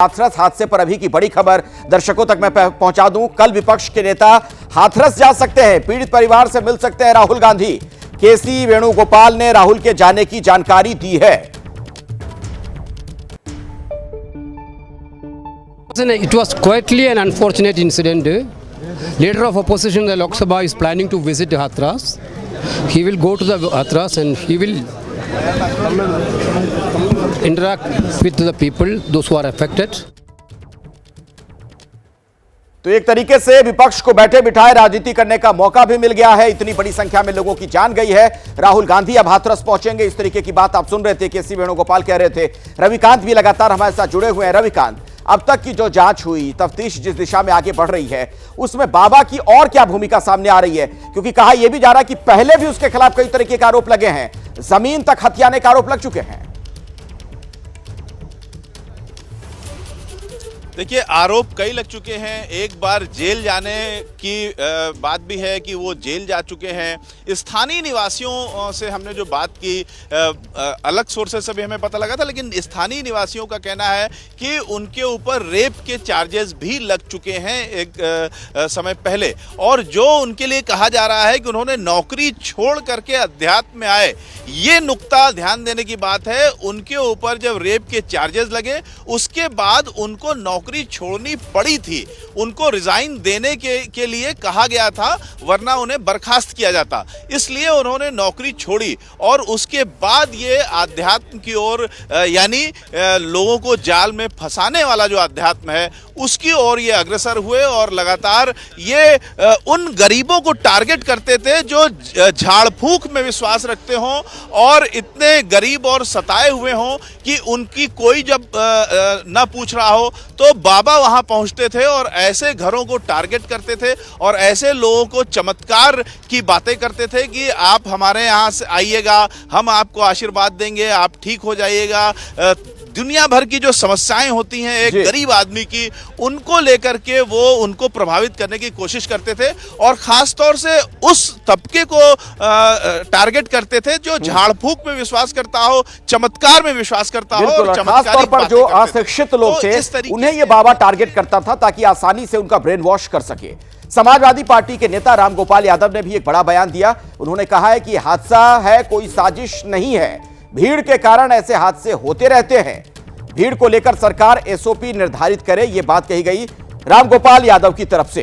हाथरस हादसे पर अभी की बड़ी खबर दर्शकों तक मैं पहुंचा दूं। कल विपक्ष के नेता हाथरस जा सकते हैं, पीड़ित परिवार से मिल सकते हैं राहुल गांधी। केसी वेणुगोपाल ने राहुल के जाने की जानकारी दी है। It was quietly an unfortunate incident. Leader of opposition in the Lok Sabha is planning to visit Hathras. He will go to the Hathras and he will interact with the people, those who are affected. तो एक तरीके से विपक्ष को बैठे बिठाए राजनीति करने का मौका भी मिल गया है। इतनी बड़ी संख्या में लोगों की जान गई है। राहुल गांधी अब हाथरस पहुंचेंगे, इस तरीके की बात आप सुन रहे थे। केसी वेणुगोपाल कह रहे थे। रविकांत भी लगातार हमारे साथ जुड़े हुए हैं। रविकांत, अब तक की जो जांच हुई, तफ्तीश जिस दिशा में आगे बढ़ रही है, उसमें बाबा की और क्या भूमिका सामने आ रही है? क्योंकि कहा यह भी जा रहा है कि पहले भी उसके खिलाफ कई तरीके के आरोप लगे हैं, जमीन तक हथियाने के आरोप लग चुके हैं। देखिए, आरोप कई लग चुके हैं। एक बार जेल जाने की बात भी है कि वो जेल जा चुके हैं। स्थानीय निवासियों से हमने जो बात की, अलग सोर्सेस से भी हमें पता लगा था, लेकिन स्थानीय निवासियों का कहना है कि उनके ऊपर रेप के चार्जेस भी लग चुके हैं एक समय पहले। और जो उनके लिए कहा जा रहा है कि उन्होंने नौकरी छोड़ करके अध्यात्म में आए, ये नुक्ता ध्यान देने की बात है। उनके ऊपर जब रेप के चार्जेस लगे, उसके बाद उनको नौकरी छोड़नी पड़ी थी। उनको रिजाइन देने के लिए कहा गया था, वरना उन्हें बर्खास्त किया जाता। इसलिए उन्होंने नौकरी छोड़ी और उसके बाद ये आध्यात्म की ओर, यानी लोगों को जाल में फंसाने वाला जो आध्यात्म है, उसकी ओर ये अग्रसर हुए। और लगातार ये उन गरीबों को टारगेट करते थे जो झाड़ फूंक में विश्वास रखते हों और इतने गरीब और सताए हुए हों कि उनकी कोई जब ना पूछ रहा हो तो बाबा वहां पहुंचते थे और ऐसे घरों को टारगेट करते थे और ऐसे लोगों को चमत्कार की बातें करते थे कि आप हमारे यहाँ से आइएगा, हम आपको आशीर्वाद देंगे, आप ठीक हो जाइएगा। दुनिया भर की जो समस्याएं होती हैं एक गरीब आदमी की, उनको लेकर के वो उनको प्रभावित करने की कोशिश करते थे और खास तौर से उस तबके को टारगेट करते थे जो झाड़ फूंक में विश्वास करता हो, चमत्कार में विश्वास करता हो। और खास तौर पर जो अशिक्षित लोग थे, उन्हें ये बाबा टारगेट करता था ताकि आसानी से उनका ब्रेन वॉश कर सके। समाजवादी पार्टी के नेता रामगोपाल यादव ने भी एक बड़ा बयान दिया। उन्होंने कहा है कि हादसा है, कोई साजिश नहीं है। भीड़ के कारण ऐसे हादसे होते रहते हैं। भीड़ को लेकर सरकार एसओपी निर्धारित करे, यह बात कही गई रामगोपाल यादव की तरफ से।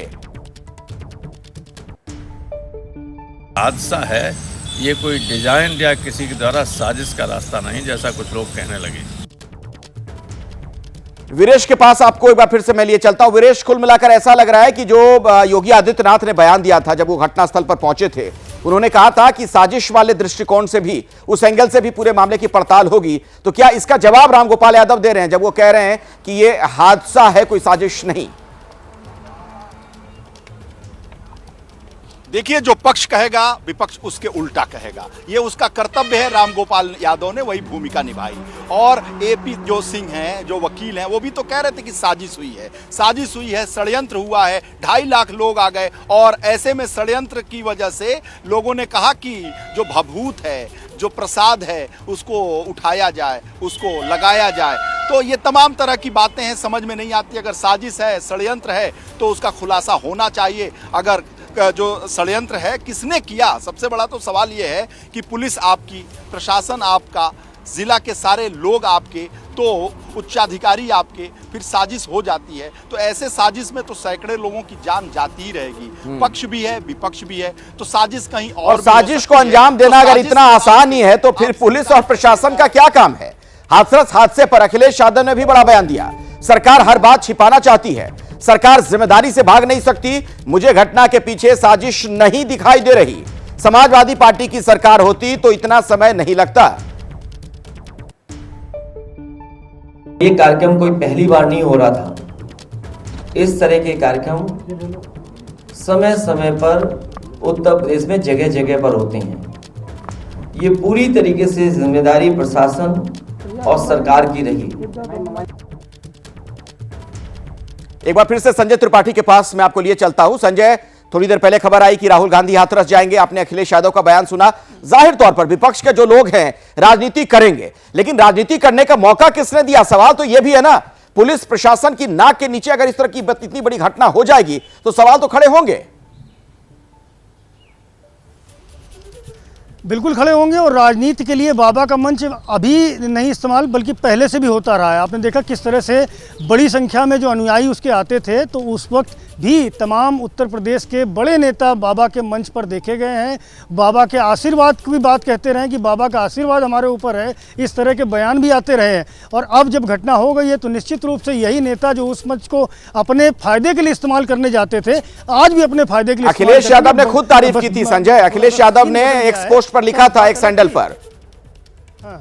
हादसा है, ये कोई डिजाइन या किसी के द्वारा साजिश का रास्ता नहीं, जैसा कुछ लोग कहने लगे। वीरेश के पास आपको एक बार फिर से मैं लिए चलता हूं। वीरेश, कुल मिलाकर ऐसा लग रहा है कि जो योगी आदित्यनाथ ने बयान दिया था जब वो घटनास्थल पर पहुंचे थे, उन्होंने कहा था कि साजिश वाले दृष्टिकोण से भी, उस एंगल से भी पूरे मामले की पड़ताल होगी। तो क्या इसका जवाब रामगोपाल यादव दे रहे हैं जब वो कह रहे हैं कि ये हादसा है, कोई साजिश नहीं? देखिए, जो पक्ष कहेगा विपक्ष उसके उल्टा कहेगा, ये उसका कर्तव्य है। रामगोपाल यादव ने वही भूमिका निभाई। और एपी जो सिंह हैं, जो वकील हैं, वो भी तो कह रहे थे कि साजिश हुई है, साजिश हुई है, षड्यंत्र हुआ है, 2.5 लाख लोग आ गए। और ऐसे में षड्यंत्र की वजह से लोगों ने कहा कि जो भभूत है, जो प्रसाद है, उसको उठाया जाए, उसको लगाया जाए। तो ये तमाम तरह की बातें हैं, समझ में नहीं आती। अगर साजिश है, षड्यंत्र है, तो उसका खुलासा होना चाहिए। अगर जो षड्यंत्र है किसने किया, सबसे बड़ा तो सवाल ये है कि पुलिस आपकी, प्रशासन आपका, जिला के सारे लोग आपके, तो उच्चाधिकारी आपके, फिर साजिश हो जाती है। तो ऐसे साजिश में तो सैकड़े लोगों की जान जाती ही रहेगी। पक्ष भी है, विपक्ष भी है, तो साजिश कहीं और साजिश को अंजाम देना अगर इतना आसान ही है तो फिर पुलिस और प्रशासन का क्या काम है? हाथरस हादसे पर अखिलेश यादव ने भी बड़ा बयान दिया। सरकार हर बात छिपाना चाहती है, सरकार जिम्मेदारी से भाग नहीं सकती। मुझे घटना के पीछे साजिश नहीं दिखाई दे रही। समाजवादी पार्टी की सरकार होती तो इतना समय नहीं लगता। ये कार्यक्रम कोई पहली बार नहीं हो रहा था। इस तरह के कार्यक्रम समय समय पर उत्तर प्रदेश में जगह जगह पर होते हैं। ये पूरी तरीके से जिम्मेदारी प्रशासन और सरकार की रही। एक बार फिर से संजय त्रिपाठी के पास मैं आपको लिए चलता हूं। संजय, थोड़ी देर पहले खबर आई कि राहुल गांधी हाथरस जाएंगे। आपने अखिलेश यादव का बयान सुना। जाहिर तौर पर विपक्ष के जो लोग हैं राजनीति करेंगे, लेकिन राजनीति करने का मौका किसने दिया? सवाल तो यह भी है ना, पुलिस प्रशासन की नाक के नीचे अगर इस तरह की इतनी बड़ी घटना हो जाएगी तो सवाल तो खड़े होंगे। बिल्कुल खड़े होंगे। और राजनीति के लिए बाबा का मंच अभी नहीं इस्तेमाल बल्कि पहले से भी होता रहा है। आपने देखा किस तरह से बड़ी संख्या में जो अनुयायी उसके आते थे, तो उस वक्त भी तमाम उत्तर प्रदेश के बड़े नेता बाबा के मंच पर देखे गए हैं। बाबा के आशीर्वाद की भी बात कहते रहे कि बाबा का आशीर्वाद हमारे ऊपर है, इस तरह के बयान भी आते रहे हैं। और अब जब घटना हो गई है तो निश्चित रूप से यही नेता जो उस मंच को अपने फायदे के लिए इस्तेमाल करने जाते थे, आज भी अपने फायदे के लिए अखिलेश यादव ने खुद तारीफ की थी संजय। अखिलेश यादव ने एक पोस्ट पर लिखा था, एक सैंडल पर। हाँ।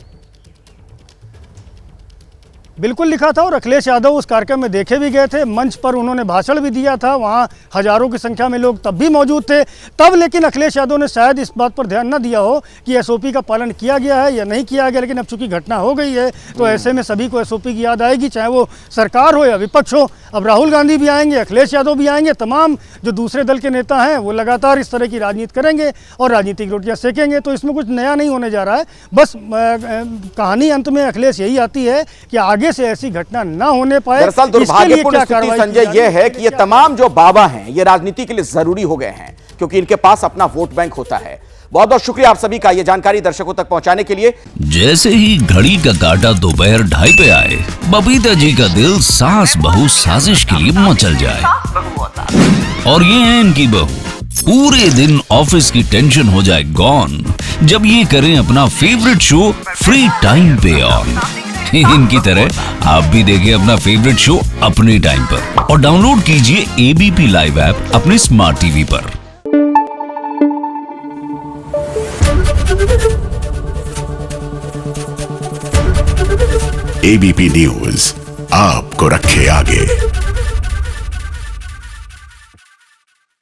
बिल्कुल लिखा था। और अखिलेश यादव उस कार्यक्रम में देखे भी गए थे, मंच पर उन्होंने भाषण भी दिया था, वहाँ हजारों की संख्या में लोग तब भी मौजूद थे तब। लेकिन अखिलेश यादव ने शायद इस बात पर ध्यान न दिया हो कि एसओपी का पालन किया गया है या नहीं किया गया। लेकिन अब चूंकि घटना हो गई है तो ऐसे में सभी को एसओपी की याद आएगी, चाहे वो सरकार हो या विपक्ष हो। अब राहुल गांधी भी आएंगे, अखिलेश यादव भी आएंगे, तमाम जो दूसरे दल के नेता हैं वो लगातार इस तरह की राजनीति करेंगे और राजनीतिक रोटियां सेकेंगे। तो इसमें कुछ नया नहीं होने जा रहा है। बस कहानी अंत में अखिलेश यही आती है कि आगे से ऐसी घटना ना होने पाए। दरअसल दुर्भाग्यपूर्ण स्थिति संजय यह है कि ये तमाम जो बाबा हैं ये राजनीति के लिए जरूरी हो गए हैं, क्योंकि इनके पास अपना वोट बैंक होता है। बहुत बहुत शुक्रिया आप सभी का ये जानकारी दर्शकों तक पहुंचाने के लिए। जैसे ही घड़ी का काटा दोपहर 2:30 पे आए, बबीता जी का दिल सास बहू साजिश के लिए मचल जाए। और ये है इनकी बहू, पूरे दिन ऑफिस की टेंशन हो जाए गॉन जब ये करें अपना फेवरेट शो फ्री टाइम पे ऑन। इनकी तरह आप भी देखिए अपना फेवरेट शो अपने टाइम पर और डाउनलोड कीजिए एबीपी लाइव ऐप अपने स्मार्ट टीवी पर। एबीपी न्यूज आपको रखे आगे।